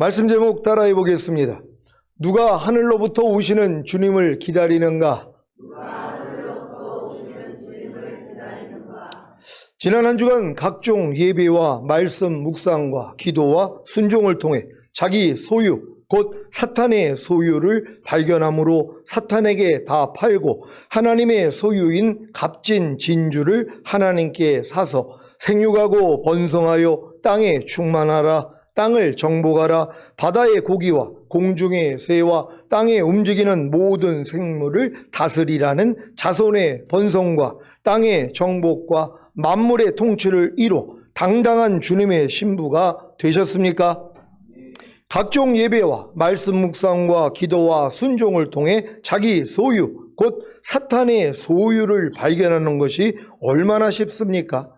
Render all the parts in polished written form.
말씀 제목 따라해 보겠습니다. 누가 하늘로부터 오시는 주님을 기다리는가? 지난 한 주간 각종 예배와 말씀 묵상과 기도와 순종을 통해 자기 소유, 곧 사탄의 소유를 발견함으로 사탄에게 다 팔고 하나님의 소유인 값진 진주를 하나님께 사서 생육하고 번성하여 땅에 충만하라, 땅을 정복하라, 바다의 고기와 공중의 새와 땅에 움직이는 모든 생물을 다스리라는 자손의 번성과 땅의 정복과 만물의 통치를 이뤄 당당한 주님의 신부가 되셨습니까? 각종 예배와 말씀 묵상과 기도와 순종을 통해 자기 소유, 곧 사탄의 소유를 발견하는 것이 얼마나 쉽습니까?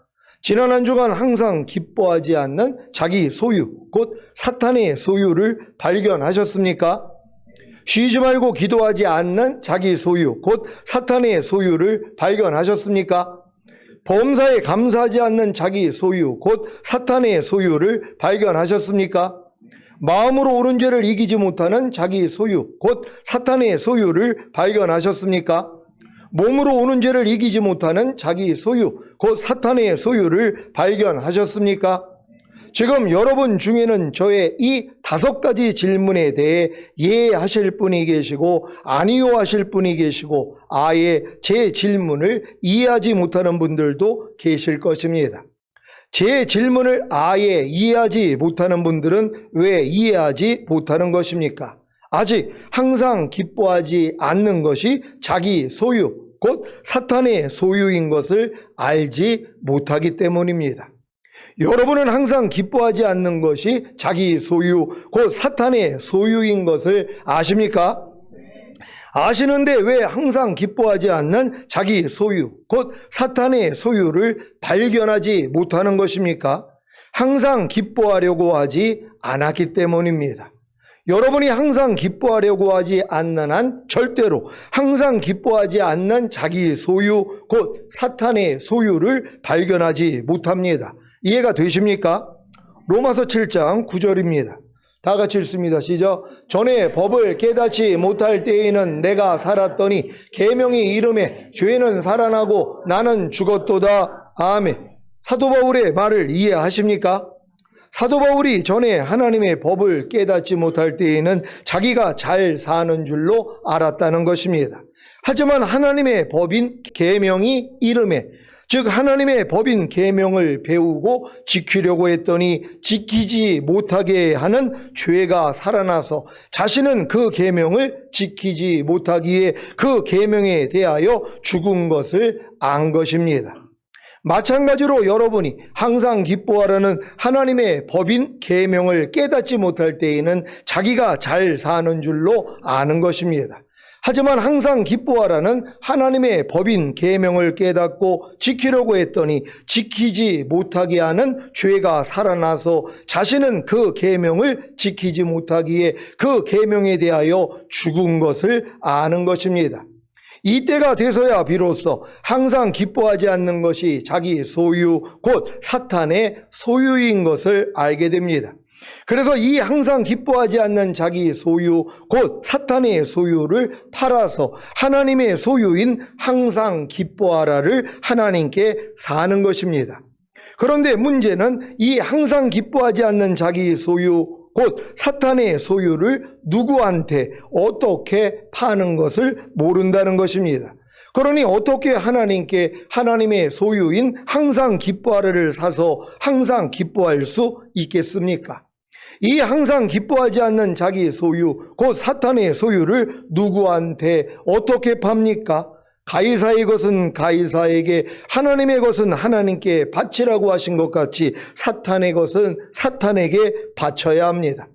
지난 한 주간 항상 기뻐하지 않는 자기 소유, 곧 사탄의 소유를 발견하셨습니까? 쉬지 말고 기도하지 않는 자기 소유, 곧 사탄의 소유를 발견하셨습니까? 범사에 감사하지 않는 자기 소유, 곧 사탄의 소유를 발견하셨습니까? 마음으로 옳은 죄를 이기지 못하는 자기 소유, 곧 사탄의 소유를 발견하셨습니까? 몸으로 오는 죄를 이기지 못하는 자기 소유, 곧 사탄의 소유를 발견하셨습니까? 지금 여러분 중에는 저의 이 5가지 질문에 대해 예 하실 분이 계시고 아니요 하실 분이 계시고 아예 제 질문을 이해하지 못하는 분들도 계실 것입니다. 제 질문을 아예 이해하지 못하는 분들은 왜 이해하지 못하는 것입니까? 아직 항상 기뻐하지 않는 것이 자기 소유, 곧 사탄의 소유인 것을 알지 못하기 때문입니다. 여러분은 항상 기뻐하지 않는 것이 자기 소유, 곧 사탄의 소유인 것을 아십니까? 아시는데 왜 항상 기뻐하지 않는 자기 소유, 곧 사탄의 소유를 발견하지 못하는 것입니까? 항상 기뻐하려고 하지 않았기 때문입니다. 여러분이 항상 기뻐하려고 하지 않는 한 절대로 항상 기뻐하지 않는 자기 소유, 곧 사탄의 소유를 발견하지 못합니다. 이해가 되십니까? 로마서 7장 9절입니다. 다 같이 읽습니다. 시작. 전에 법을 깨닫지 못할 때에는 내가 살았더니 계명이 이름에 죄는 살아나고 나는 죽었도다. 아멘. 사도 바울의 말을 이해하십니까? 사도 바울이 전에 하나님의 법을 깨닫지 못할 때에는 자기가 잘 사는 줄로 알았다는 것입니다. 하지만 하나님의 법인 계명이 이름에, 즉 하나님의 법인 계명을 배우고 지키려고 했더니 지키지 못하게 하는 죄가 살아나서 자신은 그 계명을 지키지 못하기에 그 계명에 대하여 죽은 것을 안 것입니다. 마찬가지로 여러분이 항상 기뻐하라는 하나님의 법인 계명을 깨닫지 못할 때에는 자기가 잘 사는 줄로 아는 것입니다. 하지만 항상 기뻐하라는 하나님의 법인 계명을 깨닫고 지키려고 했더니 지키지 못하게 하는 죄가 살아나서 자신은 그 계명을 지키지 못하기에 그 계명에 대하여 죽은 것을 아는 것입니다. 이때가 돼서야 비로소 항상 기뻐하지 않는 것이 자기 소유, 곧 사탄의 소유인 것을 알게 됩니다. 그래서 이 항상 기뻐하지 않는 자기 소유, 곧 사탄의 소유를 팔아서 하나님의 소유인 항상 기뻐하라를 하나님께 사는 것입니다. 그런데 문제는 이 항상 기뻐하지 않는 자기 소유, 곧 사탄의 소유를 누구한테 어떻게 파는 것을 모른다는 것입니다. 그러니 어떻게 하나님께 하나님의 소유인 항상 기뻐하라를 사서 항상 기뻐할 수 있겠습니까? 이 항상 기뻐하지 않는 자기 소유, 곧 사탄의 소유를 누구한테 어떻게 팝니까? 가이사의 것은 가이사에게, 하나님의 것은 하나님께 바치라고 하신 것 같이 사탄의 것은 사탄에게 바쳐야 합니다.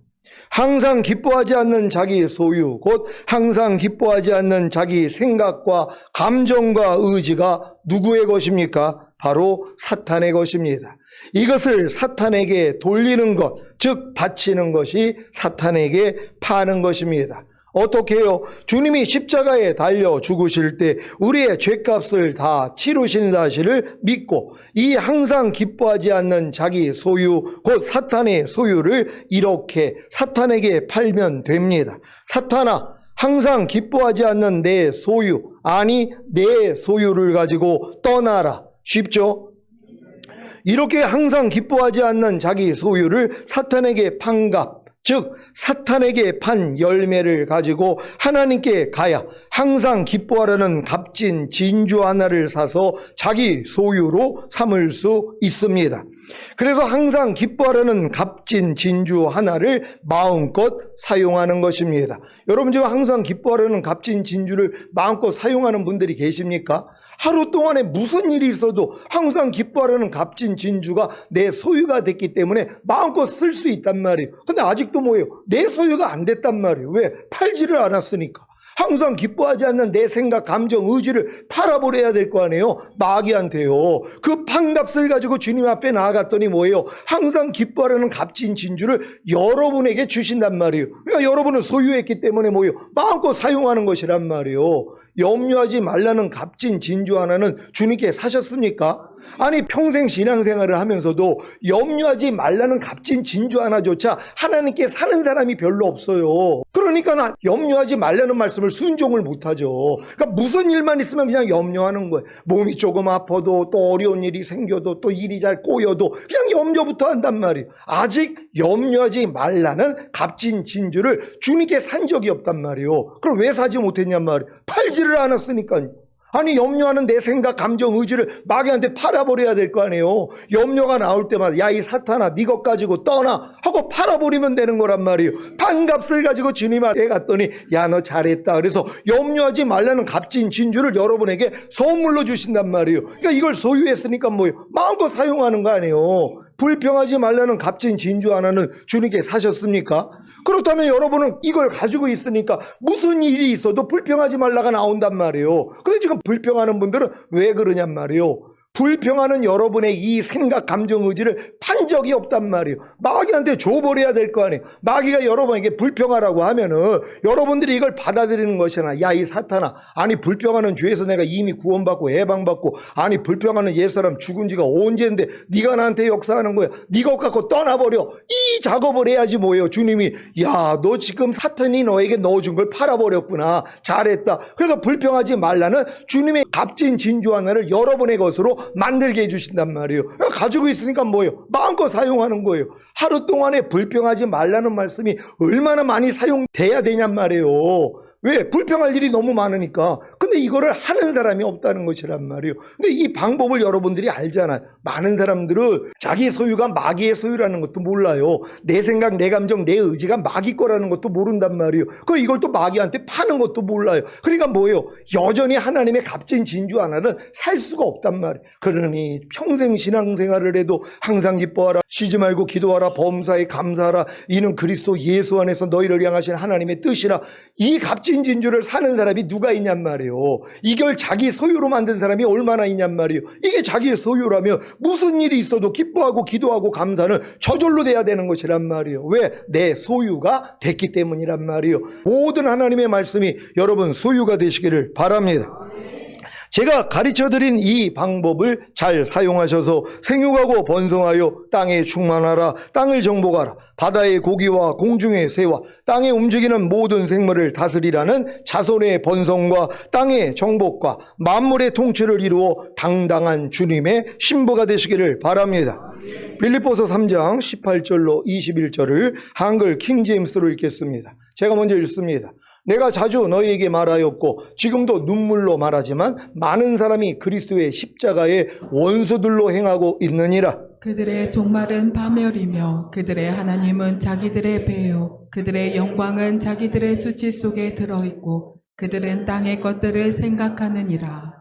항상 기뻐하지 않는 자기 소유, 곧 항상 기뻐하지 않는 자기 생각과 감정과 의지가 누구의 것입니까? 바로 사탄의 것입니다. 이것을 사탄에게 돌리는 것, 즉 바치는 것이 사탄에게 파는 것입니다. 어떻게 해요? 주님이 십자가에 달려 죽으실 때 우리의 죄값을 다 치르신 사실을 믿고 이 항상 기뻐하지 않는 자기 소유, 곧 사탄의 소유를 이렇게 사탄에게 팔면 됩니다. 사탄아, 항상 기뻐하지 않는 내 소유, 아니 내 소유를 가지고 떠나라. 쉽죠? 이렇게 항상 기뻐하지 않는 자기 소유를 사탄에게 판 값, 즉 사탄에게 판 열매를 가지고 하나님께 가야 항상 기뻐하라는 값진 진주 하나를 사서 자기 소유로 삼을 수 있습니다. 그래서 항상 기뻐하라는 값진 진주 하나를 마음껏 사용하는 것입니다. 여러분 지금 항상 기뻐하라는 값진 진주를 마음껏 사용하는 분들이 계십니까? 하루 동안에 무슨 일이 있어도 항상 기뻐하라는 값진 진주가 내 소유가 됐기 때문에 마음껏 쓸 수 있단 말이에요. 근데 아직도 뭐예요? 내 소유가 안 됐단 말이에요. 왜? 팔지를 않았으니까. 항상 기뻐하지 않는 내 생각, 감정, 의지를 팔아버려야 될 거 아니에요? 마귀한테요. 그 판값을 가지고 주님 앞에 나아갔더니 뭐예요? 항상 기뻐하라는 값진 진주를 여러분에게 주신단 말이에요. 그러니까 여러분은 소유했기 때문에 뭐예요? 마음껏 사용하는 것이란 말이에요. 염려하지 말라는 값진 진주 하나는 주님께 사셨습니까? 아니 평생 신앙생활을 하면서도 염려하지 말라는 값진 진주 하나조차 하나님께 사는 사람이 별로 없어요. 그러니까 염려하지 말라는 말씀을 순종을 못하죠. 그러니까 무슨 일만 있으면 그냥 염려하는 거예요. 몸이 조금 아파도 또 어려운 일이 생겨도 또 일이 잘 꼬여도 그냥 염려부터 한단 말이에요. 아직 염려하지 말라는 값진 진주를 주님께 산 적이 없단 말이에요. 그럼 왜 사지 못했냔 말이에요. 팔지를 않았으니까요. 아니 염려하는 내 생각, 감정, 의지를 마귀한테 팔아버려야 될 거 아니에요. 염려가 나올 때마다 야 이 사탄아 네 것 가지고 떠나 하고 팔아버리면 되는 거란 말이에요. 판값을 가지고 주님 앞에 갔더니 야 너 잘했다. 그래서 염려하지 말라는 값진 진주를 여러분에게 선물로 주신단 말이에요. 그러니까 이걸 소유했으니까 뭐예요? 마음껏 사용하는 거 아니에요. 불평하지 말라는 값진 진주 하나는 주님께 사셨습니까? 그렇다면 여러분은 이걸 가지고 있으니까 무슨 일이 있어도 불평하지 말라가 나온단 말이에요. 근데 지금 불평하는 분들은 왜 그러냔 말이에요. 불평하는 여러분의 이 생각, 감정, 의지를 판 적이 없단 말이에요. 마귀한테 줘버려야 될 거 아니에요. 마귀가 여러분에게 불평하라고 하면은 여러분들이 이걸 받아들이는 것이나 야 이 사탄아, 아니 불평하는 죄에서 내가 이미 구원받고 해방받고 아니 불평하는 옛사람 죽은 지가 언제인데 네가 나한테 역사하는 거야. 네 것 갖고 떠나버려. 이 작업을 해야지 뭐예요. 주님이 야 너 지금 사탄이 너에게 넣어준 걸 팔아버렸구나. 잘했다. 그래서 불평하지 말라는 주님의 값진 진주 하나를 여러분의 것으로 만들게 해주신단 말이에요. 가지고 있으니까 뭐예요? 마음껏 사용하는 거예요. 하루 동안에 불평하지 말라는 말씀이 얼마나 많이 사용돼야 되냔 말이에요. 왜? 불평할 일이 너무 많으니까. 근데 이거를 하는 사람이 없다는 것이란 말이에요. 근데 이 방법을 여러분들이 알잖아요. 많은 사람들은 자기 소유가 마귀의 소유라는 것도 몰라요. 내 생각, 내 감정, 내 의지가 마귀 거라는 것도 모른단 말이에요. 그럼 이걸 또 마귀한테 파는 것도 몰라요. 그러니까 뭐예요? 여전히 하나님의 값진 진주 하나는 살 수가 없단 말이에요. 그러니 평생 신앙생활을 해도 항상 기뻐하라, 쉬지 말고 기도하라, 범사에 감사하라, 이는 그리스도 예수 안에서 너희를 향하신 하나님의 뜻이라. 이 값진 진주를 사는 사람이 누가 있냔 말이에요. 이걸 자기 소유로 만든 사람이 얼마나 있냔 말이에요. 이게 자기의 소유라면 무슨 일이 있어도 기뻐하고 기도하고 감사는 저절로 돼야 되는 것이란 말이에요. 왜? 내 소유가 됐기 때문이란 말이에요. 모든 하나님의 말씀이 여러분 소유가 되시기를 바랍니다. 제가 가르쳐드린 이 방법을 잘 사용하셔서 생육하고 번성하여 땅에 충만하라, 땅을 정복하라, 바다의 고기와 공중의 새와 땅에 움직이는 모든 생물을 다스리라는 자손의 번성과 땅의 정복과 만물의 통치를 이루어 당당한 주님의 신부가 되시기를 바랍니다. 빌립보서 3장 18절로 21절을 한글 킹제임스로 읽겠습니다. 제가 먼저 읽습니다. 내가 자주 너희에게 말하였고 지금도 눈물로 말하지만 많은 사람이 그리스도의 십자가의 원수들로 행하고 있느니라. 그들의 종말은 파멸이며 그들의 하나님은 자기들의 배요 그들의 영광은 자기들의 수치 속에 들어있고 그들은 땅의 것들을 생각하느니라.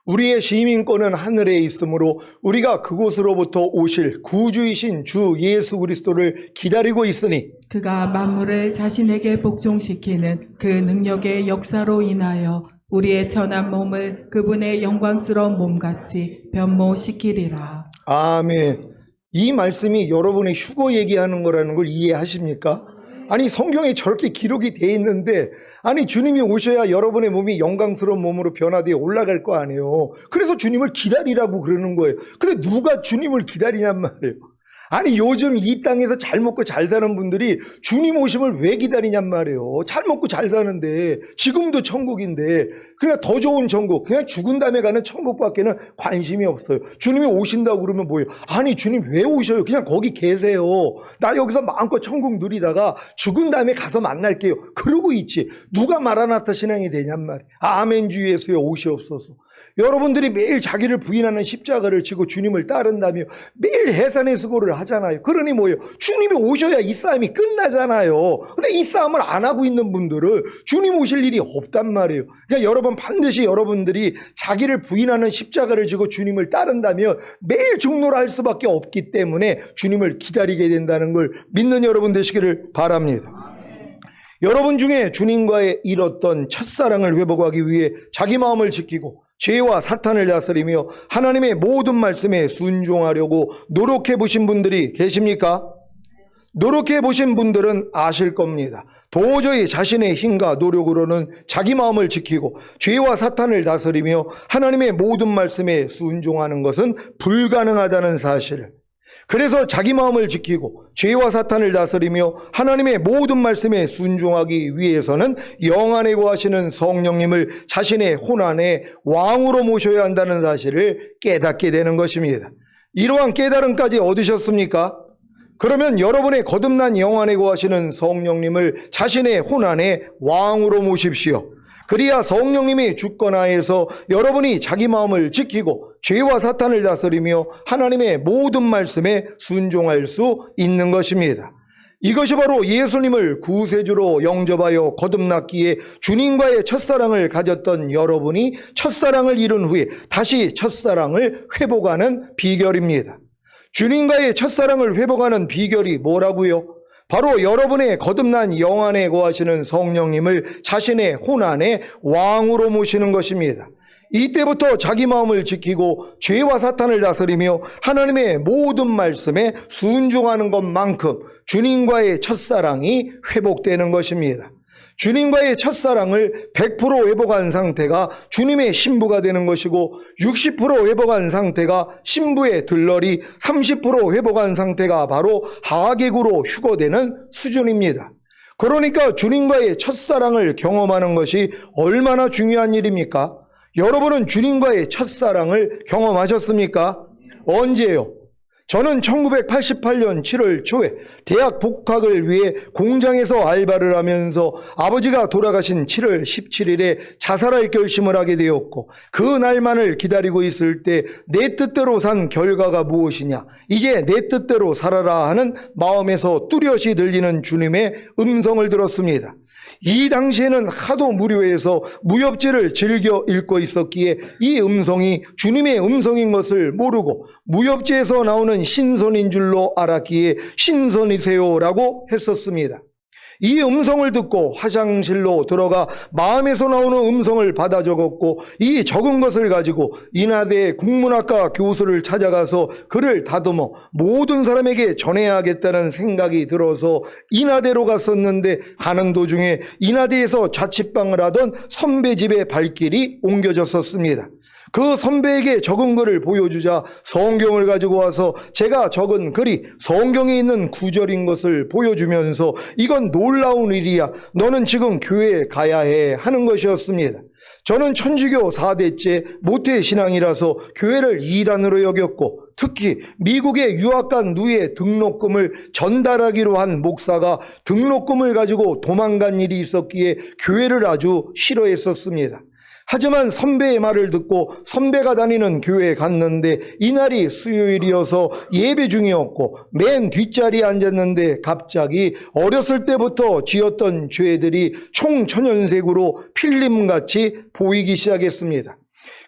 우리의 시민권은 하늘에 있으므로 우리가 그곳으로부터 오실 구주이신 주 예수 그리스도를 기다리고 있으니 그가 만물을 자신에게 복종시키는 그 능력의 역사로 인하여 우리의 천한 몸을 그분의 영광스러운 몸같이 변모시키리라. 아멘. 이 말씀이 여러분의 휴거 얘기하는 거라는 걸 이해하십니까? 아니 성경에 저렇게 기록이 돼 있는데 아니 주님이 오셔야 여러분의 몸이 영광스러운 몸으로 변화되어 올라갈 거 아니에요. 그래서 주님을 기다리라고 그러는 거예요. 근데 누가 주님을 기다리냔 말이에요. 아니 요즘 이 땅에서 잘 먹고 잘 사는 분들이 주님 오심을 왜 기다리냔 말이에요. 잘 먹고 잘 사는데 지금도 천국인데 그냥 더 좋은 천국, 그냥 죽은 다음에 가는 천국밖에는 관심이 없어요. 주님이 오신다고 그러면 뭐예요? 아니 주님 왜 오셔요? 그냥 거기 계세요. 나 여기서 마음껏 천국 누리다가 죽은 다음에 가서 만날게요. 그러고 있지. 누가 마라나타 신앙이 되냔 말이에요. 아멘 주 예수여 오시옵소서. 여러분들이 매일 자기를 부인하는 십자가를 지고 주님을 따른다며 매일 해산의 수고를 하잖아요. 그러니 뭐예요? 주님이 오셔야 이 싸움이 끝나잖아요. 근데 이 싸움을 안 하고 있는 분들은 주님 오실 일이 없단 말이에요. 그러니까 여러분 반드시 여러분들이 자기를 부인하는 십자가를 지고 주님을 따른다면 매일 중노라 할 수밖에 없기 때문에 주님을 기다리게 된다는 걸 믿는 여러분 되시기를 바랍니다. 여러분 중에 주님과의 잃었던 첫사랑을 회복하기 위해 자기 마음을 지키고 죄와 사탄을 다스리며 하나님의 모든 말씀에 순종하려고 노력해 보신 분들이 계십니까? 노력해 보신 분들은 아실 겁니다. 도저히 자신의 힘과 노력으로는 자기 마음을 지키고 죄와 사탄을 다스리며 하나님의 모든 말씀에 순종하는 것은 불가능하다는 사실을, 그래서 자기 마음을 지키고 죄와 사탄을 다스리며 하나님의 모든 말씀에 순종하기 위해서는 영 안에 거하시는 성령님을 자신의 혼안에 왕으로 모셔야 한다는 사실을 깨닫게 되는 것입니다. 이러한 깨달음까지 얻으셨습니까? 그러면 여러분의 거듭난 영 안에 거하시는 성령님을 자신의 혼안에 왕으로 모십시오. 그리야 성령님이 주권하에서 여러분이 자기 마음을 지키고 죄와 사탄을 다스리며 하나님의 모든 말씀에 순종할 수 있는 것입니다. 이것이 바로 예수님을 구세주로 영접하여 거듭났기에 주님과의 첫사랑을 가졌던 여러분이 첫사랑을 잃은 후에 다시 첫사랑을 회복하는 비결입니다. 주님과의 첫사랑을 회복하는 비결이 뭐라고요? 바로 여러분의 거듭난 영 안에 거하시는 성령님을 자신의 혼안에 왕으로 모시는 것입니다. 이때부터 자기 마음을 지키고 죄와 사탄을 다스리며 하나님의 모든 말씀에 순종하는 것만큼 주님과의 첫사랑이 회복되는 것입니다. 주님과의 첫사랑을 100% 회복한 상태가 주님의 신부가 되는 것이고 60% 회복한 상태가 신부의 들러리, 30% 회복한 상태가 바로 하객으로 휴거되는 수준입니다. 그러니까 주님과의 첫사랑을 경험하는 것이 얼마나 중요한 일입니까? 여러분은 주님과의 첫사랑을 경험하셨습니까? 언제요? 저는 1988년 7월 초에 대학 복학을 위해 공장에서 알바를 하면서 아버지가 돌아가신 7월 17일에 자살할 결심을 하게 되었고, 그 날만을 기다리고 있을 때 내 뜻대로 산 결과가 무엇이냐, 이제 내 뜻대로 살아라 하는 마음에서 뚜렷이 들리는 주님의 음성을 들었습니다. 이 당시에는 하도 무료해서 무협지를 즐겨 읽고 있었기에 이 음성이 주님의 음성인 것을 모르고 무협지에서 나오는 신선인 줄로 알았기에 신선이세요라고 했었습니다. 이 음성을 듣고 화장실로 들어가 마음에서 나오는 음성을 받아 적었고, 이 적은 것을 가지고 인하대 국문학과 교수를 찾아가서 그를 다듬어 모든 사람에게 전해야겠다는 생각이 들어서 인하대로 갔었는데, 가는 도중에 인하대에서 자취방을 하던 선배 집에 발길이 옮겨졌었습니다. 그 선배에게 적은 글을 보여주자 성경을 가지고 와서 제가 적은 글이 성경에 있는 구절인 것을 보여주면서 이건 놀라운 일이야, 너는 지금 교회에 가야 해 하는 것이었습니다. 저는 천주교 4대째 모태신앙이라서 교회를 이단으로 여겼고, 특히 미국에 유학간 누이의 등록금을 전달하기로 한 목사가 등록금을 가지고 도망간 일이 있었기에 교회를 아주 싫어했었습니다. 하지만 선배의 말을 듣고 선배가 다니는 교회에 갔는데 이날이 수요일이어서 예배 중이었고 맨 뒷자리에 앉았는데 갑자기 어렸을 때부터 지었던 죄들이 총천연색으로 필름같이 보이기 시작했습니다.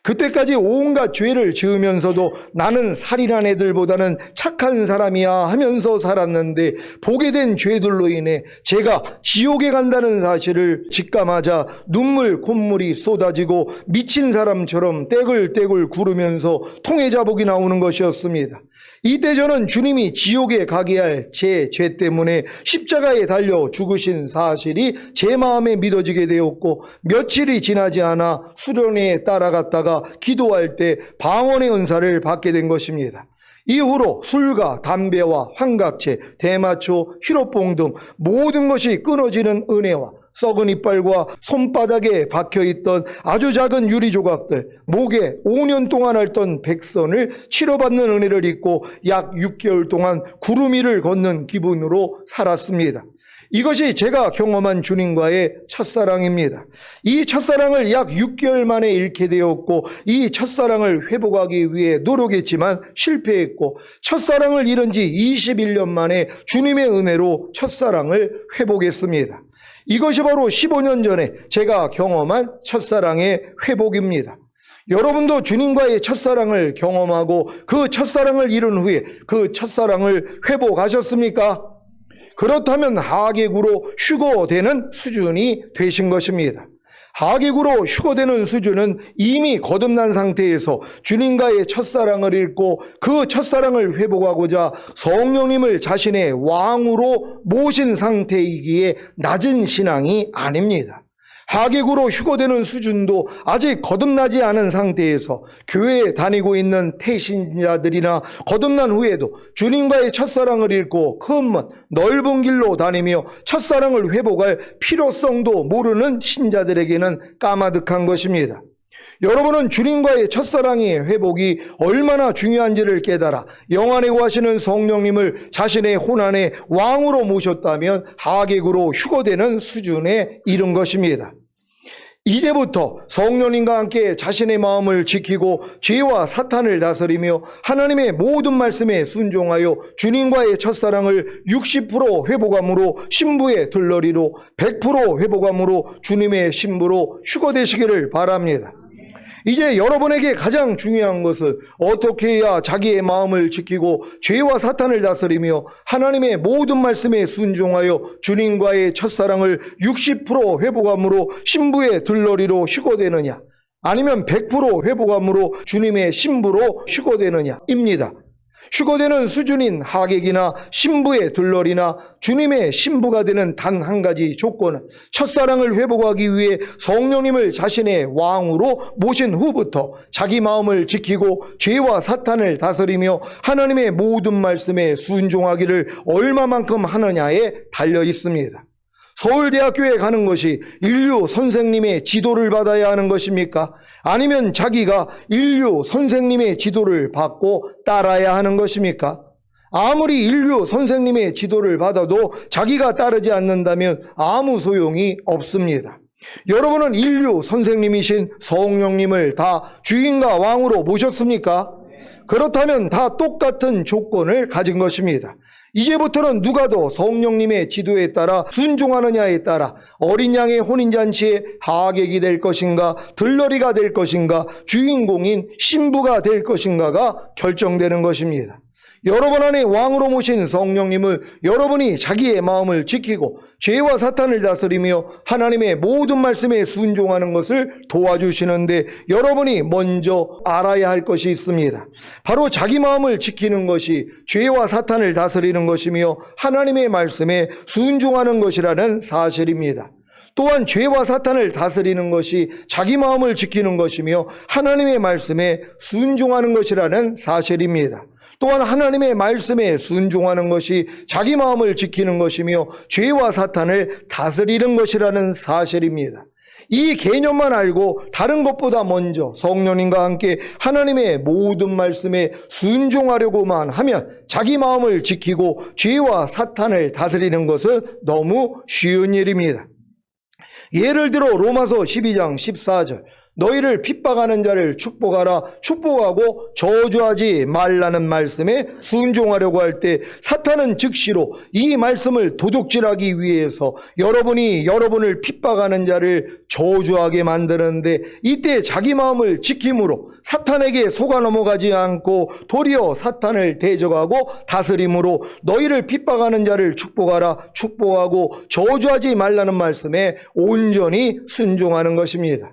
그때까지 온갖 죄를 지으면서도 나는 살인한 애들보다는 착한 사람이야 하면서 살았는데 보게 된 죄들로 인해 제가 지옥에 간다는 사실을 직감하자 눈물 콧물이 쏟아지고 미친 사람처럼 떼굴떼굴 구르면서 통해자복이 나오는 것이었습니다. 이때 저는 주님이 지옥에 가게 할 제 죄 때문에 십자가에 달려 죽으신 사실이 제 마음에 믿어지게 되었고, 며칠이 지나지 않아 수련회에 따라갔다가 기도할 때 방언의 은사를 받게 된 것입니다. 이후로 술과 담배와 환각체, 대마초, 히로뽕 등 모든 것이 끊어지는 은혜와 썩은 이빨과 손바닥에 박혀있던 아주 작은 유리 조각들, 목에 5년 동안 앓던 백선을 치료받는 은혜를 입고 약 6개월 동안 구름 위를 걷는 기분으로 살았습니다. 이것이 제가 경험한 주님과의 첫사랑입니다. 이 첫사랑을 약 6개월 만에 잃게 되었고, 이 첫사랑을 회복하기 위해 노력했지만 실패했고, 첫사랑을 잃은 지 21년 만에 주님의 은혜로 첫사랑을 회복했습니다. 이것이 바로 15년 전에 제가 경험한 첫사랑의 회복입니다. 여러분도 주님과의 첫사랑을 경험하고 그 첫사랑을 잃은 후에 그 첫사랑을 회복하셨습니까? 그렇다면 하객으로 휴거되는 수준이 되신 것입니다. 하객으로 휴거되는 수준은 이미 거듭난 상태에서 주님과의 첫사랑을 잃고 그 첫사랑을 회복하고자 성령님을 자신의 왕으로 모신 상태이기에 낮은 신앙이 아닙니다. 하객으로 휴거되는 수준도 아직 거듭나지 않은 상태에서 교회에 다니고 있는 태신자들이나 거듭난 후에도 주님과의 첫사랑을 잃고 큰 먼 넓은 길로 다니며 첫사랑을 회복할 필요성도 모르는 신자들에게는 까마득한 것입니다. 여러분은 주님과의 첫사랑의 회복이 얼마나 중요한지를 깨달아 영안에 거하시는 성령님을 자신의 혼안의 왕으로 모셨다면 하객으로 휴거되는 수준에 이른 것입니다. 이제부터 성령님과 함께 자신의 마음을 지키고 죄와 사탄을 다스리며 하나님의 모든 말씀에 순종하여 주님과의 첫사랑을 60% 회복함으로 신부의 들러리로 100% 회복함으로 주님의 신부로 휴거되시기를 바랍니다. 이제 여러분에게 가장 중요한 것은 어떻게 해야 자기의 마음을 지키고 죄와 사탄을 다스리며 하나님의 모든 말씀에 순종하여 주님과의 첫사랑을 60% 회복함으로 신부의 들러리로 휴거되느냐, 아니면 100% 회복함으로 주님의 신부로 휴거되느냐입니다. 휴거되는 수준인 하객이나 신부의 들러리나 주님의 신부가 되는 단 한 가지 조건은 첫사랑을 회복하기 위해 성령님을 자신의 왕으로 모신 후부터 자기 마음을 지키고 죄와 사탄을 다스리며 하나님의 모든 말씀에 순종하기를 얼마만큼 하느냐에 달려 있습니다. 서울대학교에 가는 것이 인류 선생님의 지도를 받아야 하는 것입니까? 아니면 자기가 인류 선생님의 지도를 받고 따라야 하는 것입니까? 아무리 인류 선생님의 지도를 받아도 자기가 따르지 않는다면 아무 소용이 없습니다. 여러분은 인류 선생님이신 성령님을 다 주인과 왕으로 모셨습니까? 그렇다면 다 똑같은 조건을 가진 것입니다. 이제부터는 누가 더 성령님의 지도에 따라 순종하느냐에 따라 어린 양의 혼인잔치에 하객이 될 것인가, 들러리가 될 것인가, 주인공인 신부가 될 것인가가 결정되는 것입니다. 여러분 안에 왕으로 모신 성령님은 여러분이 자기의 마음을 지키고 죄와 사탄을 다스리며 하나님의 모든 말씀에 순종하는 것을 도와주시는데 여러분이 먼저 알아야 할 것이 있습니다. 바로 자기 마음을 지키는 것이 죄와 사탄을 다스리는 것이며 하나님의 말씀에 순종하는 것이라는 사실입니다. 또한 죄와 사탄을 다스리는 것이 자기 마음을 지키는 것이며 하나님의 말씀에 순종하는 것이라는 사실입니다. 또한 하나님의 말씀에 순종하는 것이 자기 마음을 지키는 것이며 죄와 사탄을 다스리는 것이라는 사실입니다. 이 개념만 알고 다른 것보다 먼저 성령님과 함께 하나님의 모든 말씀에 순종하려고만 하면 자기 마음을 지키고 죄와 사탄을 다스리는 것은 너무 쉬운 일입니다. 예를 들어 로마서 12장 14절, 너희를 핍박하는 자를 축복하라. 축복하고 저주하지 말라는 말씀에 순종하려고 할 때 사탄은 즉시로 이 말씀을 도둑질하기 위해서 여러분을 핍박하는 자를 저주하게 만드는데, 이때 자기 마음을 지킴으로 사탄에게 속아 넘어가지 않고 도리어 사탄을 대적하고 다스림으로 너희를 핍박하는 자를 축복하라. 축복하고 저주하지 말라는 말씀에 온전히 순종하는 것입니다.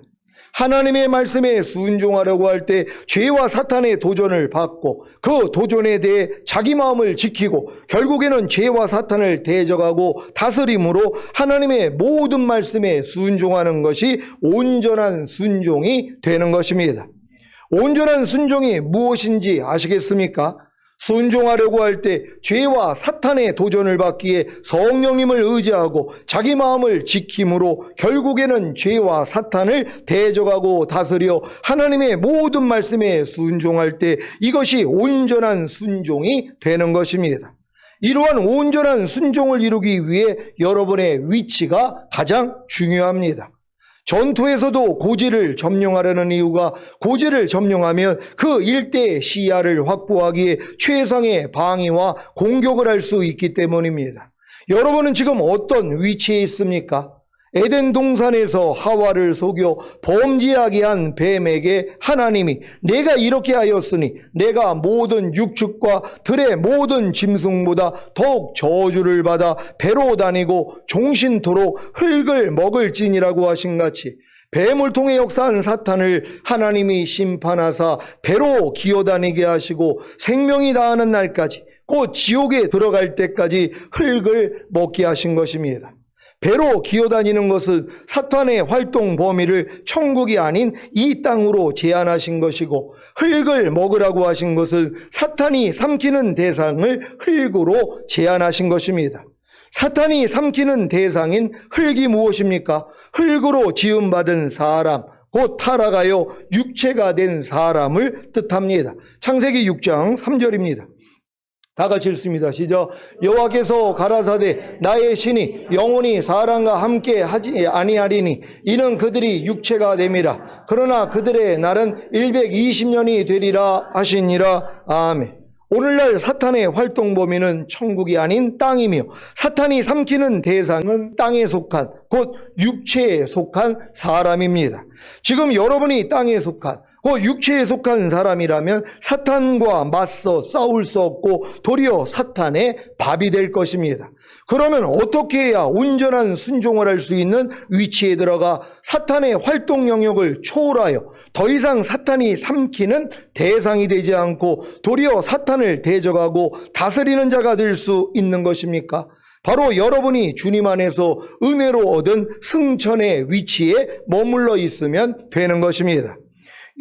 하나님의 말씀에 순종하려고 할 때 죄와 사탄의 도전을 받고 그 도전에 대해 자기 마음을 지키고 결국에는 죄와 사탄을 대적하고 다스림으로 하나님의 모든 말씀에 순종하는 것이 온전한 순종이 되는 것입니다. 온전한 순종이 무엇인지 아시겠습니까? 순종하려고 할 때 죄와 사탄의 도전을 받기에 성령님을 의지하고 자기 마음을 지킴으로 결국에는 죄와 사탄을 대적하고 다스려 하나님의 모든 말씀에 순종할 때 이것이 온전한 순종이 되는 것입니다. 이러한 온전한 순종을 이루기 위해 여러분의 위치가 가장 중요합니다. 전투에서도 고지를 점령하려는 이유가, 고지를 점령하면 그 일대의 시야를 확보하기에 최상의 방위와 공격을 할 수 있기 때문입니다. 여러분은 지금 어떤 위치에 있습니까? 에덴 동산에서 하와를 속여 범죄하게 한 뱀에게 하나님이 내가 이렇게 하였으니 내가 모든 육축과 들의 모든 짐승보다 더욱 저주를 받아 배로 다니고 종신토록 흙을 먹을지니라고 하신 같이, 뱀을 통해 역사한 사탄을 하나님이 심판하사 배로 기어다니게 하시고 생명이 다하는 날까지, 곧 지옥에 들어갈 때까지 흙을 먹게 하신 것입니다. 배로 기어다니는 것은 사탄의 활동 범위를 천국이 아닌 이 땅으로 제한하신 것이고, 흙을 먹으라고 하신 것은 사탄이 삼키는 대상을 흙으로 제한하신 것입니다. 사탄이 삼키는 대상인 흙이 무엇입니까? 흙으로 지음받은 사람, 곧 타락하여 육체가 된 사람을 뜻합니다. 창세기 6장 3절입니다. 다 같이 읽습니다. 시작. 여호와께서 가라사대 나의 신이 영원히 사람과 함께 하지 아니하리니 이는 그들이 육체가 됨이라. 그러나 그들의 날은 120년이 되리라 하시니라. 아멘. 오늘날 사탄의 활동 범위는 천국이 아닌 땅이며, 사탄이 삼키는 대상은 땅에 속한, 곧 육체에 속한 사람입니다. 지금 여러분이 땅에 속한, 그 육체에 속한 사람이라면 사탄과 맞서 싸울 수 없고 도리어 사탄의 밥이 될 것입니다. 그러면 어떻게 해야 온전한 순종을 할 수 있는 위치에 들어가 사탄의 활동 영역을 초월하여 더 이상 사탄이 삼키는 대상이 되지 않고 도리어 사탄을 대적하고 다스리는 자가 될 수 있는 것입니까? 바로 여러분이 주님 안에서 은혜로 얻은 승천의 위치에 머물러 있으면 되는 것입니다.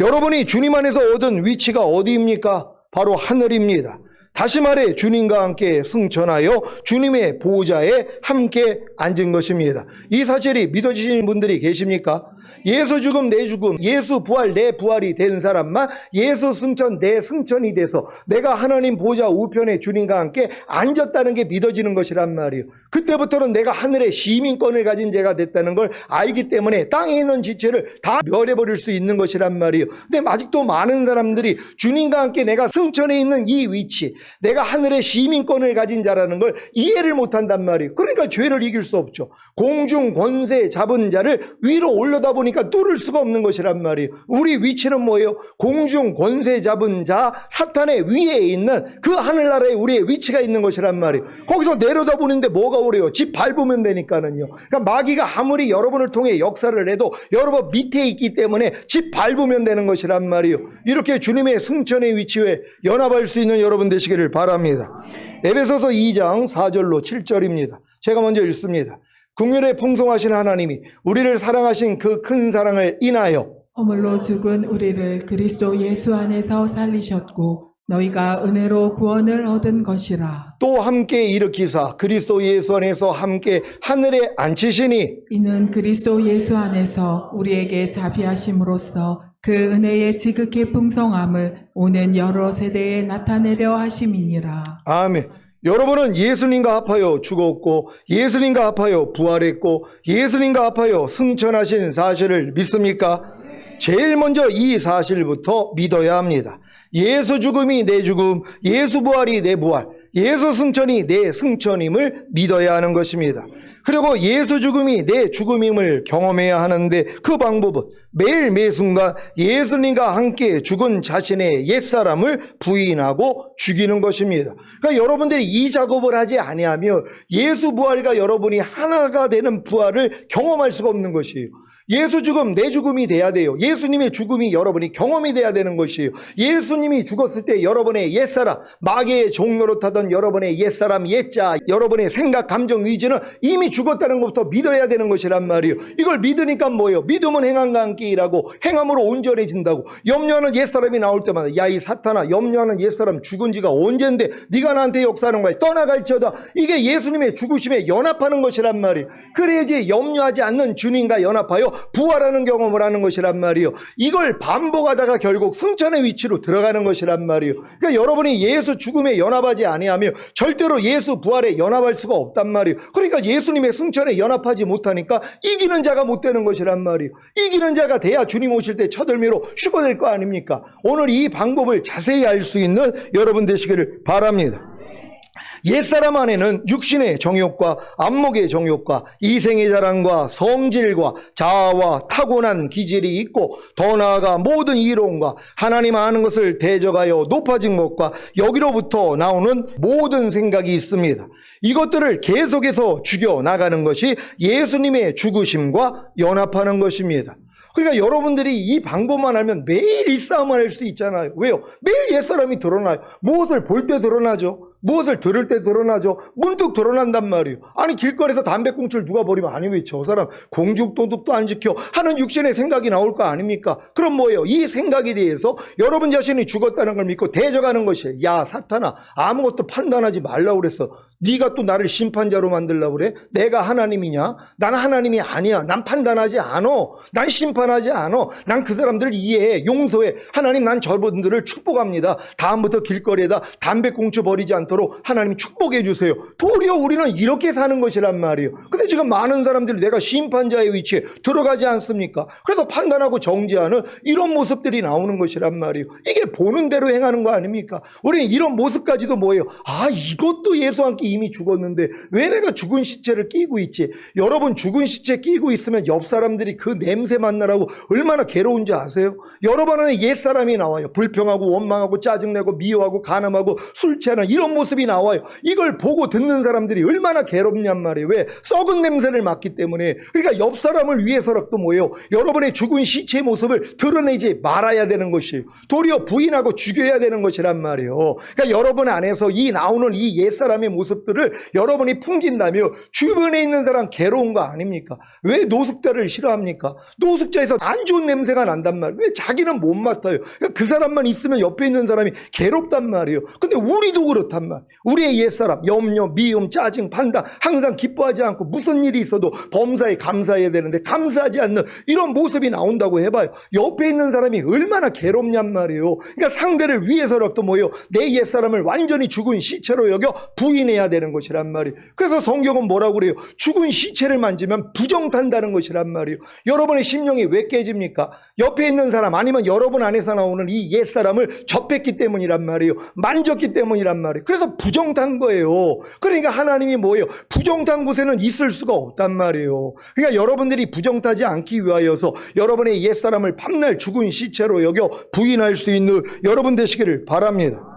여러분이 주님 안에서 얻은 위치가 어디입니까? 바로 하늘입니다. 다시 말해 주님과 함께 승천하여 주님의 보좌에 함께 앉은 것입니다. 이 사실이 믿어지시는 분들이 계십니까? 예수 죽음 내 죽음, 예수 부활 내 부활이 된 사람만 예수 승천 내 승천이 돼서 내가 하나님 보좌 우편에 주님과 함께 앉았다는 게 믿어지는 것이란 말이에요. 그때부터는 내가 하늘의 시민권을 가진 자가 됐다는 걸 알기 때문에 땅에 있는 지체를 다 멸해버릴 수 있는 것이란 말이에요. 근데 아직도 많은 사람들이 주님과 함께 내가 승천에 있는 이 위치, 내가 하늘의 시민권을 가진 자라는 걸 이해를 못한단 말이에요. 그러니까 죄를 이길 수 없죠. 공중 권세 잡은 자를 위로 올려다 보니까 뚫을 수가 없는 것이란 말이에요. 우리 위치는 뭐예요? 공중 권세 잡은 자, 사탄의 위에 있는 그 하늘나라에 우리의 위치가 있는 것이란 말이에요. 거기서 내려다 보는데 뭐가 오래요? 집 밟으면 되니까는요. 그러니까 마귀가 아무리 여러분을 통해 역사를 해도 여러분 밑에 있기 때문에 집 밟으면 되는 것이란 말이에요. 이렇게 주님의 승천의 위치에 연합할 수 있는 여러분 되시기를 바랍니다. 에베소서 2장 4절로 7절입니다. 제가 먼저 읽습니다. 긍휼에 풍성하신 하나님이 우리를 사랑하신 그 큰 사랑을 인하여 허물로 죽은 우리를 그리스도 예수 안에서 살리셨고 너희가 은혜로 구원을 얻은 것이라. 또 함께 일으키사 그리스도 예수 안에서 함께 하늘에 앉히시니 이는 그리스도 예수 안에서 우리에게 자비하심으로써 그 은혜의 지극히 풍성함을 오는 여러 세대에 나타내려 하심이니라. 아멘. 여러분은 예수님과 합하여 죽었고 예수님과 합하여 부활했고 예수님과 합하여 승천하신 사실을 믿습니까? 제일 먼저 이 사실부터 믿어야 합니다. 예수 죽음이 내 죽음, 예수 부활이 내 부활, 예수 승천이 내 승천임을 믿어야 하는 것입니다. 그리고 예수 죽음이 내 죽음임을 경험해야 하는데 그 방법은 매일 매순간 예수님과 함께 죽은 자신의 옛사람을 부인하고 죽이는 것입니다. 그러니까 여러분들이 이 작업을 하지 아니하면 예수 부활과 여러분이 하나가 되는 부활을 경험할 수가 없는 것이에요. 예수 죽음 내 죽음이 돼야 돼요. 예수님의 죽음이 여러분이 경험이 돼야 되는 것이에요. 예수님이 죽었을 때 여러분의 옛사람, 마귀의 종노릇하던 여러분의 옛사람, 옛자, 여러분의 생각, 감정, 의지는 이미 죽었다는 것부터 믿어야 되는 것이란 말이에요. 이걸 믿으니까 뭐예요? 믿음은 행함과 함께 일하고 행함으로 온전해진다고. 염려하는 옛사람이 나올 때마다 야 이 사탄아, 염려하는 옛사람 죽은 지가 언젠데 네가 나한테 역사하는 거야. 떠나갈지어다. 이게 예수님의 죽으심에 연합하는 것이란 말이에요. 그래야지 염려하지 않는 주님과 연합하여 부활하는 경험을 하는 것이란 말이에요. 이걸 반복하다가 결국 승천의 위치로 들어가는 것이란 말이에요. 그러니까 여러분이 예수 죽음에 연합하지 아니하면 절대로 예수 부활에 연합할 수가 없단 말이에요. 그러니까 예수님의 승천에 연합하지 못하니까 이기는 자가 못 되는 것이란 말이에요. 이기는 자가 돼야 주님 오실 때 첫을미로 휴거될 거 아닙니까? 오늘 이 방법을 자세히 알 수 있는 여러분 되시기를 바랍니다. 옛사람 안에는 육신의 정욕과 안목의 정욕과 이생의 자랑과 성질과 자아와 타고난 기질이 있고 더 나아가 모든 이론과 하나님 아는 것을 대적하여 높아진 것과 여기로부터 나오는 모든 생각이 있습니다. 이것들을 계속해서 죽여나가는 것이 예수님의 죽으심과 연합하는 것입니다. 그러니까 여러분들이 이 방법만 알면 매일 이 싸움을 할 수 있잖아요. 왜요? 매일 옛사람이 드러나요. 무엇을 볼 때 드러나죠. 무엇을 들을 때 드러나죠. 문득 드러난단 말이에요. 아니 길거리에서 담배꽁초를 누가 버리면 아니 왜 저 사람 공중도덕도 안 지켜 하는 육신의 생각이 나올 거 아닙니까? 그럼 뭐예요? 이 생각에 대해서 여러분 자신이 죽었다는 걸 믿고 대적하는 것이에요. 야 사탄아, 아무것도 판단하지 말라고 그랬어. 네가 또 나를 심판자로 만들려고 그래? 내가 하나님이냐? 난 하나님이 아니야. 난 판단하지 않아. 난 심판하지 않아. 난 그 사람들을 이해해, 용서해. 하나님, 난 저분들을 축복합니다. 다음부터 길거리에다 담배꽁초 버리지 않도록 하나님이 축복해 주세요. 도리어 우리는 이렇게 사는 것이란 말이에요. 근데 지금 많은 사람들이 내가 심판자의 위치에 들어가지 않습니까? 그래서 판단하고 정죄하는 이런 모습들이 나오는 것이란 말이에요. 이게 보는 대로 행하는 거 아닙니까? 우리는 이런 모습까지도 뭐예요? 아, 이것도 예수와 함께 이미 죽었는데 왜 내가 죽은 시체를 끼고 있지? 여러분 죽은 시체 끼고 있으면 옆 사람들이 그 냄새 맡느라고 얼마나 괴로운지 아세요? 여러분 안에 옛사람이 나와요. 불평하고 원망하고 짜증내고 미워하고 간음하고 술 취하는 이런 모습이 나와요. 이걸 보고 듣는 사람들이 얼마나 괴롭냔 말이에요. 왜? 썩은 냄새를 맡기 때문에. 그러니까 옆 사람을 위해서라도 뭐예요? 여러분의 죽은 시체의 모습을 드러내지 말아야 되는 것이에요. 도리어 부인하고 죽여야 되는 것이란 말이에요. 그러니까 여러분 안에서 이 나오는 이 옛사람의 모습들을 여러분이 풍긴다며 주변에 있는 사람 괴로운 거 아닙니까? 왜 노숙자를 싫어합니까? 노숙자에서 안 좋은 냄새가 난단 말이에요. 근데 자기는 못 맡아요. 그러니까 그 사람만 있으면 옆에 있는 사람이 괴롭단 말이에요. 근데 우리도 그렇단 말이에요. 우리의 옛사람, 염려, 미움, 짜증, 판단, 항상 기뻐하지 않고 무슨 일이 있어도 범사에 감사해야 되는데 감사하지 않는 이런 모습이 나온다고 해봐요. 옆에 있는 사람이 얼마나 괴롭냔 말이에요. 그러니까 상대를 위해서라도 뭐예요? 내 옛사람을 완전히 죽은 시체로 여겨 부인해야 되는 것이란 말이에요. 그래서 성경은 뭐라고 그래요? 죽은 시체를 만지면 부정탄다는 것이란 말이에요. 여러분의 심령이 왜 깨집니까? 옆에 있는 사람 아니면 여러분 안에서 나오는 이 옛사람을 접했기 때문이란 말이에요. 만졌기 때문이란 말이에요. 그래서 부정탄 거예요. 그러니까 하나님이 뭐예요? 부정탄 곳에는 있을 수가 없단 말이에요. 그러니까 여러분들이 부정타지 않기 위하여서 여러분의 옛사람을 밤날 죽은 시체로 여겨 부인할 수 있는 여러분 되시기를 바랍니다.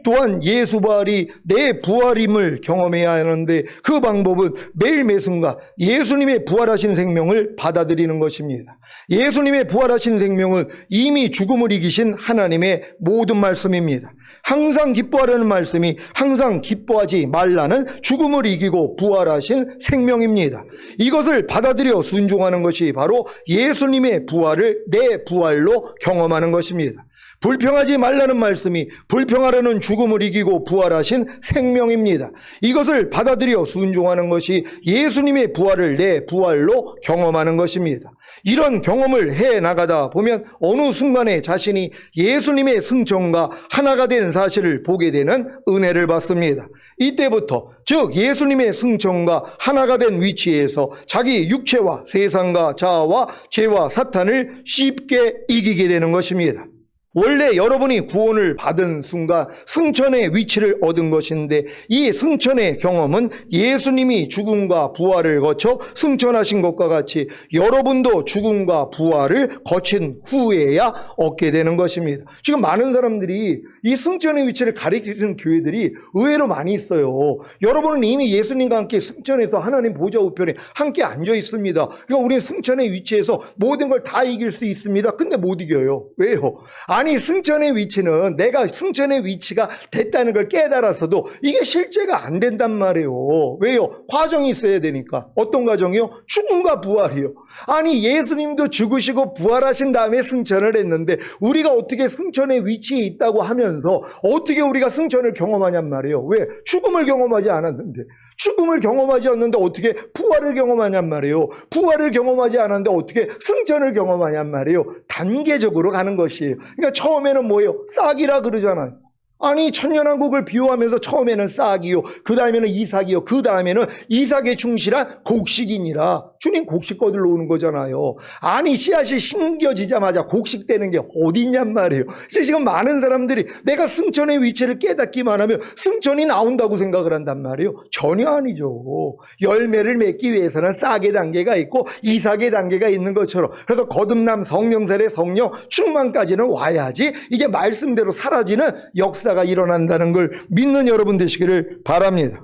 또한 예수 부활이 내 부활임을 경험해야 하는데 그 방법은 매일 매순간 예수님의 부활하신 생명을 받아들이는 것입니다. 예수님의 부활하신 생명은 이미 죽음을 이기신 하나님의 모든 말씀입니다. 항상 기뻐하라는 말씀이 항상 기뻐하지 말라는 죽음을 이기고 부활하신 생명입니다. 이것을 받아들여 순종하는 것이 바로 예수님의 부활을 내 부활로 경험하는 것입니다. 불평하지 말라는 말씀이 불평하려는 죽음을 이기고 부활하신 생명입니다. 이것을 받아들여 순종하는 것이 예수님의 부활을 내 부활로 경험하는 것입니다. 이런 경험을 해 나가다 보면 어느 순간에 자신이 예수님의 승천과 하나가 된 실현된 사실을 보게 되는 은혜를 받습니다. 이때부터 즉 예수님의 승천과 하나가 된 위치에서 자기 육체와 세상과 자아와 죄와 사탄을 쉽게 이기게 되는 것입니다. 원래 여러분이 구원을 받은 순간 승천의 위치를 얻은 것인데 이 승천의 경험은 예수님이 죽음과 부활을 거쳐 승천하신 것과 같이 여러분도 죽음과 부활을 거친 후에야 얻게 되는 것입니다. 지금 많은 사람들이 이 승천의 위치를 가리키는 교회들이 의외로 많이 있어요. 여러분은 이미 예수님과 함께 승천해서 하나님 보좌 우편에 함께 앉아 있습니다. 그러니까 우리는 승천의 위치에서 모든 걸 다 이길 수 있습니다. 근데 못 이겨요. 왜요? 아니 승천의 위치는 내가 승천의 위치가 됐다는 걸 깨달았어도 이게 실제가 안 된단 말이에요. 왜요? 과정이 있어야 되니까. 어떤 과정이요? 죽음과 부활이요. 아니 예수님도 죽으시고 부활하신 다음에 승천을 했는데 우리가 어떻게 승천의 위치에 있다고 하면서 어떻게 우리가 승천을 경험하냔 말이에요. 왜? 죽음을 경험하지 않았는데. 죽음을 경험하지 않는데 어떻게 부활을 경험하냔 말이에요. 부활을 경험하지 않았는데 어떻게 승천을 경험하냔 말이에요. 단계적으로 가는 것이에요. 그러니까 처음에는 뭐예요? 싹이라 그러잖아요. 아니 천년왕국을 비유하면서 처음에는 싹이요, 그 다음에는 이삭이요, 그 다음에는 이삭에 충실한 곡식이니라. 주님 곡식 거들러 오는 거잖아요. 아니 씨앗이 심겨지자마자 곡식되는 게 어딨냔 말이에요. 지금 많은 사람들이 내가 승천의 위치를 깨닫기만 하면 승천이 나온다고 생각을 한단 말이에요. 전혀 아니죠. 열매를 맺기 위해서는 싹의 단계가 있고 이삭의 단계가 있는 것처럼, 그래서 거듭남, 성령세례, 성령 충만까지는 와야지 이게 말씀대로 사라지는 역사가 일어난다는 걸 믿는 여러분 되시기를 바랍니다.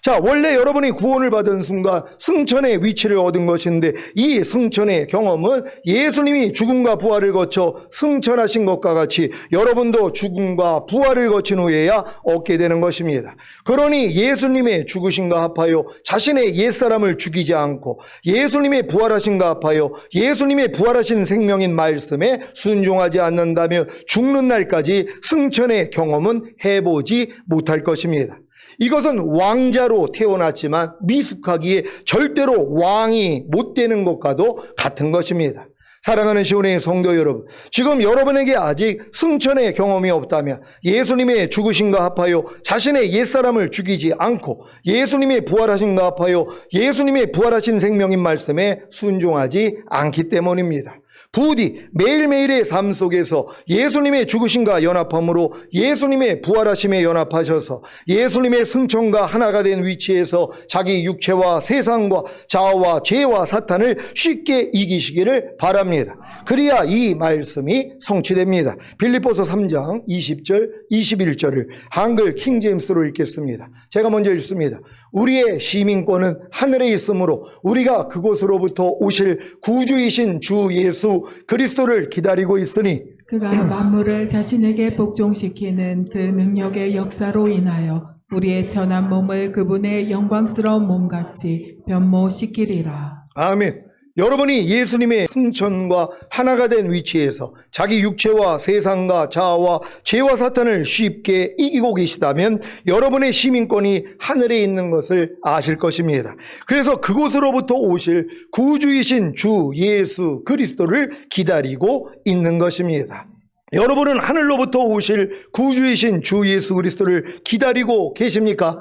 자, 원래 여러분이 구원을 받은 순간 승천의 위치를 얻은 것인데 이 승천의 경험은 예수님이 죽음과 부활을 거쳐 승천하신 것과 같이 여러분도 죽음과 부활을 거친 후에야 얻게 되는 것입니다. 그러니 예수님의 죽으심과 합하여 자신의 옛사람을 죽이지 않고 예수님의 부활하심과 합하여 예수님의 부활하신 생명인 말씀에 순종하지 않는다면 죽는 날까지 승천의 경험은 해보지 못할 것입니다. 이것은 왕자로 태어났지만 미숙하기에 절대로 왕이 못 되는 것과도 같은 것입니다. 사랑하는 시온의 성도 여러분, 지금 여러분에게 아직 승천의 경험이 없다면 예수님의 죽으심과 합하여 자신의 옛사람을 죽이지 않고 예수님의 부활하심과 합하여 예수님의 부활하신 생명인 말씀에 순종하지 않기 때문입니다. 부디 매일매일의 삶 속에서 예수님의 죽으심과 연합함으로 예수님의 부활하심에 연합하셔서 예수님의 승천과 하나가 된 위치에서 자기 육체와 세상과 자아와 죄와 사탄을 쉽게 이기시기를 바랍니다. 그래야 이 말씀이 성취됩니다. 빌립보서 3장 20절 21절을 한글 킹제임스로 읽겠습니다. 제가 먼저 읽습니다. 우리의 시민권은 하늘에 있으므로 우리가 그곳으로부터 오실 구주이신 주 예수 그리스도를 기다리고 있으니 그가 만물을 자신에게 복종시키는 그 능력의 역사로 인하여 우리의 천한 몸을 그분의 영광스러운 몸같이 변모시키리라. 아멘. 여러분이 예수님의 승천과 하나가 된 위치에서 자기 육체와 세상과 자아와 죄와 사탄을 쉽게 이기고 계시다면 여러분의 시민권이 하늘에 있는 것을 아실 것입니다. 그래서 그곳으로부터 오실 구주이신 주 예수 그리스도를 기다리고 있는 것입니다. 여러분은 하늘로부터 오실 구주이신 주 예수 그리스도를 기다리고 계십니까?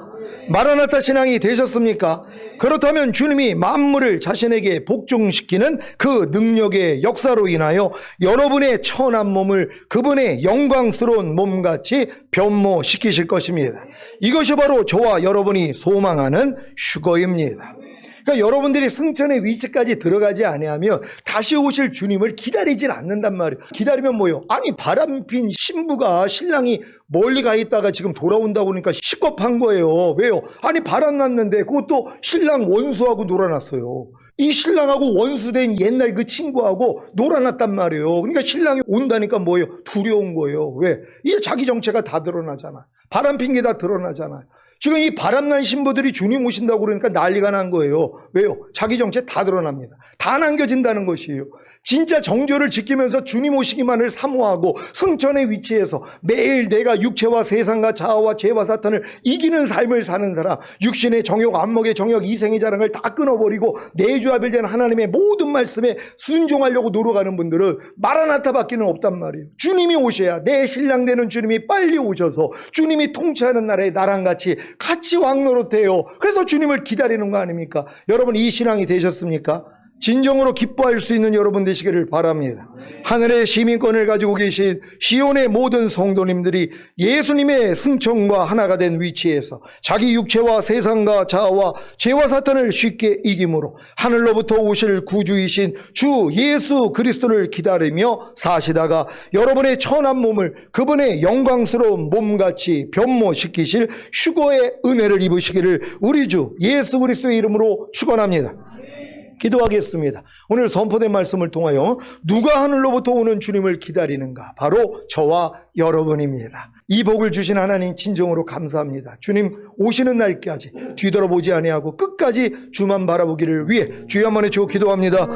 마라나타 신앙이 되셨습니까? 그렇다면 주님이 만물을 자신에게 복종시키는 그 능력의 역사로 인하여 여러분의 천한 몸을 그분의 영광스러운 몸같이 변모시키실 것입니다. 이것이 바로 저와 여러분이 소망하는 휴거입니다. 그러니까 여러분들이 승천의 위치까지 들어가지 아니하면 다시 오실 주님을 기다리질 않는단 말이에요. 기다리면 뭐예요? 아니 바람핀 신부가 신랑이 멀리 가 있다가 지금 돌아온다고 그러니까 식겁한 거예요. 왜요? 아니 바람 났는데 그것도 신랑 원수하고 놀아놨어요. 이 신랑하고 원수된 옛날 그 친구하고 놀아놨단 말이에요. 그러니까 신랑이 온다니까 뭐예요? 두려운 거예요. 왜? 이게 자기 정체가 다 드러나잖아. 바람핀 게 다 드러나잖아요. 지금 이 바람난 신부들이 주님 오신다고 그러니까 난리가 난 거예요. 왜요? 자기 정체 다 드러납니다. 다 남겨진다는 것이에요. 진짜 정죄를 지키면서 주님 오시기만을 사모하고 승천의 위치에서 매일 내가 육체와 세상과 자아와 죄와 사탄을 이기는 삶을 사는 사람, 육신의 정욕, 안목의 정욕, 이생의 자랑을 다 끊어버리고 내주 아벨된 하나님의 모든 말씀에 순종하려고 노력하는 분들은 마라나타밖에는 없단 말이에요. 주님이 오셔야, 내 신랑 되는 주님이 빨리 오셔서 주님이 통치하는 나라에 나랑 같이 왕노릇해요. 그래서 주님을 기다리는 거 아닙니까? 여러분, 이 신앙이 되셨습니까? 진정으로 기뻐할 수 있는 여러분 되시기를 바랍니다. 하늘의 시민권을 가지고 계신 시온의 모든 성도님들이 예수님의 승천과 하나가 된 위치에서 자기 육체와 세상과 자아와 죄와 사탄을 쉽게 이김으로 하늘로부터 오실 구주이신 주 예수 그리스도를 기다리며 사시다가 여러분의 천한 몸을 그분의 영광스러운 몸같이 변모시키실 휴거의 은혜를 입으시기를 우리 주 예수 그리스도의 이름으로 축원합니다. 기도하겠습니다. 오늘 선포된 말씀을 통하여 누가 하늘로부터 오는 주님을 기다리는가? 바로 저와 여러분입니다. 이 복을 주신 하나님 진정으로 감사합니다. 주님 오시는 날까지 뒤돌아보지 아니하고 끝까지 주만 바라보기를 위해 주여 한번 해주고 기도합니다.